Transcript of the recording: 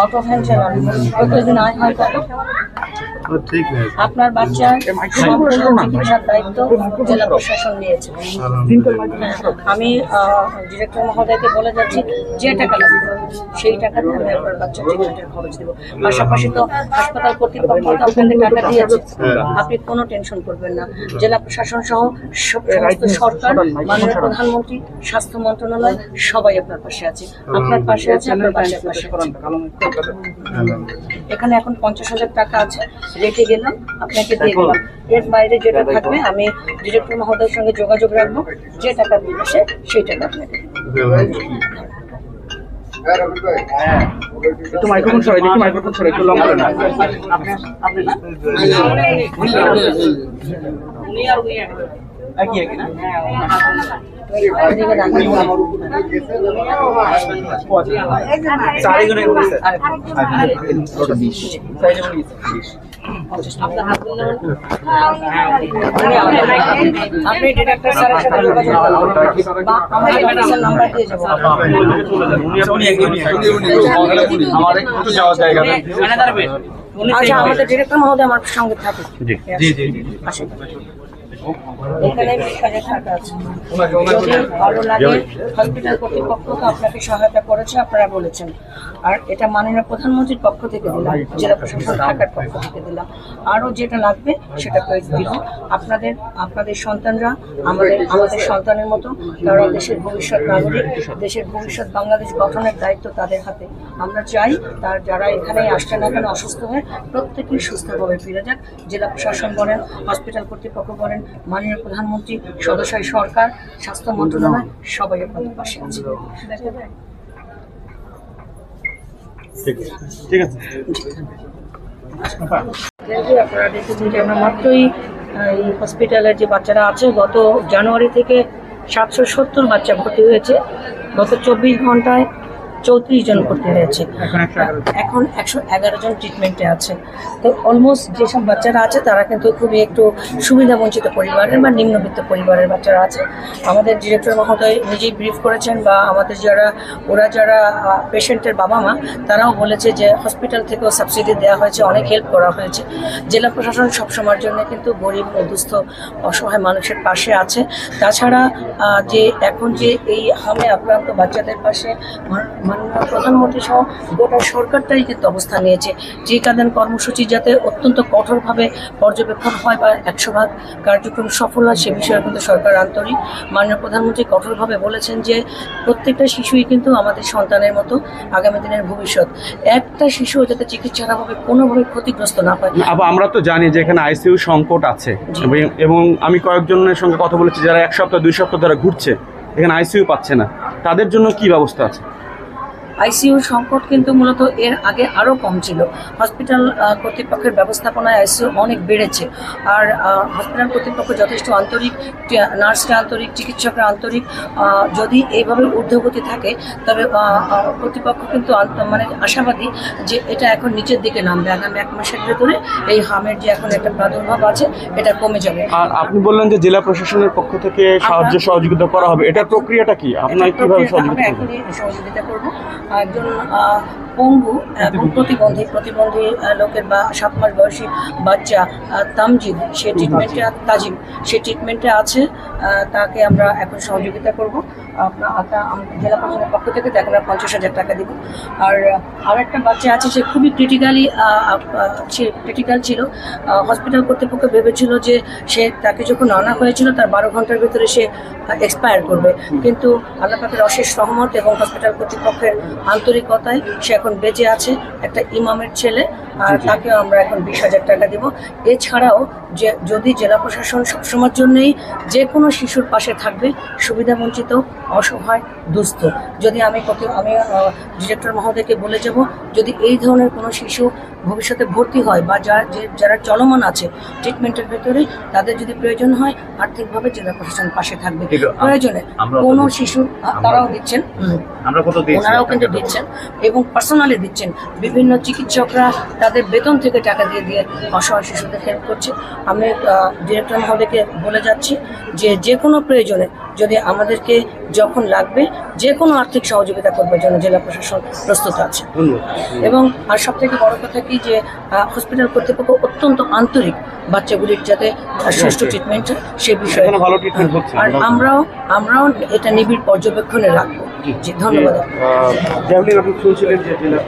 Auto van চালান প্রতিদিন আয় হয় কত? ঠিক নেই। আপনার বাচ্চার সম্পূর্ণ চিকিৎসার দায়িত্ব জেলা প্রশাসন নিয়েছে। আমি ডিরেক্টর মহোদয়কে বলে যাচ্ছি যে টাকা লাগবে সেই টাকাতে আমি আপনার বাচ্চার চিকিৎসার খরচ দেবো। পাশাপাশি তো হাসপাতাল কর্তৃপক্ষ তো আপনাকে টাকা দিয়েছে, আপনি কোনো টেনশন করবেন না। জেলা প্রশাসন সহ সমস্ত সরকার, মাননীয় প্রধানমন্ত্রী, স্বাস্থ্য মন্ত্রণালয় সবাই আপনার পাশে আছে, আপনার পাশে আছে, আপনার বাচ্চার পাশে আছে। এখানে এখন 50,000 টাকা আছে, রেখে গেলাম, আপনাকে দিয়ে দিলাম। এর বাইরে যেটা থাকবে আমি ডিরেক্টর মহোদয়ের সঙ্গে যোগাযোগ রাখবো, যে টাকা দিয়েছে সেই টাকা আপনাকে। একটু মাইক্রোফোন সরাই দেখি, মাইক্রোফোন সরাই একটু লম্বা না। আপনি ডিরেক্টর স্যারের সাথে যোগাযোগ করুন বা আমাদের মেডিসিন নাম্বার দিয়ে যাবো। আচ্ছা, আমাদের ডিরেক্টর মহোদয় আমার সঙ্গে থাকে। আসেন, এখানে 20,000 টাকা আছে। যদি ভালো লাগে, হসপিটাল কর্তৃপক্ষ তো আপনাকে সহায়তা করেছে, আপনারা বলেছেন। আর এটা মাননীয় প্রধানমন্ত্রীর পক্ষ থেকে দিলাম, জেলা প্রশাসন ঢাকার পক্ষ থেকে দিলাম। আরও যেটা লাগবে সেটা করে দিব। আপনাদের সন্তানরা আমাদের সন্তানের মতো, তারা দেশের ভবিষ্যৎ নাগরিক, দেশের ভবিষ্যৎ বাংলাদেশ গঠনের দায়িত্ব তাদের হাতে। আমরা চাই তার যারা এখানে আসছে না কেন অসুস্থ হয়ে প্রত্যেকেই সুস্থভাবে ফিরে যাক। জেলা প্রশাসন বলেন, হসপিটাল কর্তৃপক্ষ বলেন, মাননীয় প্রধানমন্ত্রী, সদস্য সরকার, স্বাস্থ্য মন্ত্রণালয় সবাই আপনাদের পাশে আছে। ঠিক আছে। আপনারা দেখেছেন যে আমরা মাত্রই এই হসপিটালের যে বাচ্চারা আছে, গত জানুয়ারি থেকে 770 বাচ্চা ভর্তি হয়েছে। গত 24 ঘন্টায় 34 জন ভর্তি হয়েছে, এখন 111 জন ট্রিটমেন্টে আছে। তো অলমোস্ট যেসব বাচ্চারা আছে তারা কিন্তু খুবই একটু সুবিধা বঞ্চিত পরিবারের বা নিম্নবিত্ত পরিবারের বাচ্চারা আছে। আমাদের ডিরেক্টর মহোদয় নিজেই ব্রিফ করেছেন বা আমাদের যারা পেশেন্টের বাবা মা, তারাও বলেছে যে হসপিটাল থেকেও সাবসিডি দেওয়া হয়েছে, অনেক হেল্প করা হয়েছে। জেলা প্রশাসন সবসময়ের জন্য কিন্তু গরিব দুস্থ অসহায় মানুষের পাশে আছে। তাছাড়া যে এখন যে এই হামে আক্রান্ত বাচ্চাদের পাশে মাননীয় প্রধানমন্ত্রী সহ গোটা সরকারটাই কিন্তু অবস্থান নিয়েছে। টিকাদান কর্মসূচি যাতে অত্যন্ত কঠোরভাবে পর্যবেক্ষণ হয় বা 100% কার্যক্রম সফল হয়, সে বিষয়ে কিন্তু সরকার আন্তরিক। মাননীয় প্রধানমন্ত্রী কঠোরভাবে বলেছেন যে প্রত্যেকটা শিশুই কিন্তু আমাদের সন্তানের মতো, আগামী দিনের ভবিষ্যৎ। একটা শিশু যাতে চিকিৎসার অভাবে কোনোভাবে ক্ষতিগ্রস্ত না হয়। আবার আমরা তো জানি যে এখানে আইসিইউ সংকট আছে, এবং আমি কয়েকজনের সঙ্গে কথা বলেছি যারা 1 সপ্তাহ 2 সপ্তাহ ধরে ঘুরছে, এখানে আইসিইউ পাচ্ছে না। তাদের জন্য কি ব্যবস্থা আছে? আইসিইউ সংকট কিন্তু মূলত এর আগে আরও কম ছিল। হসপিটাল কর্তৃপক্ষের ব্যবস্থাপনায় আইসিইউ অনেক বেড়েছে। আর হসপিটাল কর্তৃপক্ষ যথেষ্ট আন্তরিক, নার্সরা আন্তরিক, চিকিৎসকরা আন্তরিক। যদি এইভাবে ঊর্ধ্বগতি থাকে তবে কর্তৃপক্ষ কিন্তু মানে আশাবাদী যে এটা এখন নিচের দিকে নামবে। আগামী 1 মাসের ভেতরে এই হামের যে এখন একটা প্রাদুর্ভাব আছে এটা কমে যাবে। আর আপনি বললেন যে জেলা প্রশাসনের পক্ষ থেকে সাহায্য সহযোগিতা করা হবে, এটার প্রক্রিয়াটা কি? আপনারা কিভাবে সহযোগিতা করব? একজন পঙ্গু এবং প্রতিবন্ধী লোকের বা 7 মাস বয়সী বাচ্চা তামজিদ, সে ট্রিটমেন্টে আছে, তাকে আমরা এখন সহযোগিতা করব। জেলা প্রশাসনের পক্ষ থেকে তাকে আমরা 50,000 টাকা দিব। আর আরেকটা বাচ্চা আছে, সে খুবই ক্রিটিক্যাল ছিল। হসপিটাল কর্তৃপক্ষ ভেবেছিল যে তাকে যখন আনা হয়েছিল তার 12 ঘন্টার ভিতরে সে এক্সপায়ার করবে, কিন্তু আল্লাহ পাকের অশেষ রহমত এবং হসপিটাল কর্তৃপক্ষের আন্তরিকতায় সে এখন বেঁচে আছে, একটা ইমামের ছেলে। আর তাকেও আমরা এখন 20,000 টাকা দিব। এছাড়াও যদি জেলা প্রশাসন সবসময়ের জন্যই যে কোনো শিশুর পাশে থাকবে, সুবিধাবঞ্চিত, অসহায়, দুস্থ। যদি আমি ডিরেক্টর মহোদয়কে বলে যাব, যদি এই ধরনের কোনো শিশু ভবিষ্যতে ভর্তি হয় বা যারা চলমান আছে ট্রিটমেন্টের ভেতরে, তাদের যদি প্রয়োজন হয় আর্থিকভাবে জেলা প্রশাসন পাশে থাকবে। প্রয়োজনে কোনো শিশু তারাও দিচ্ছেন, ওনারাও কিন্তু দিচ্ছেন এবং পার্সোনালি দিচ্ছেন। বিভিন্ন চিকিৎসকরা তাদের বেতন থেকে টাকা দিয়ে দিয়ে অসহায় শিশুদের হেল্প করছি। আমি ডিরেক্টর মহোদয়কে বলে যাচ্ছি যে কোনো প্রয়োজনে যদি আমাদেরকে যখন লাগবে যে কোনো আর্থিক সহযোগিতা করবার জন্য জেলা প্রশাসন প্রস্তুত আছে। এবং আর সব থেকে বড় কথা কি যে হসপিটাল কর্তৃপক্ষ অত্যন্ত আন্তরিক বাচ্চাগুলির যাতে সুষ্ঠু ট্রিটমেন্ট সে বিষয়ে। এখানে ভালো ট্রিটমেন্ট হচ্ছে। আর আমরাও এটা নিবিড় পর্যবেক্ষণে রাখবো। জি, ধন্যবাদ। আপনি শুনছিলেন যে জেলা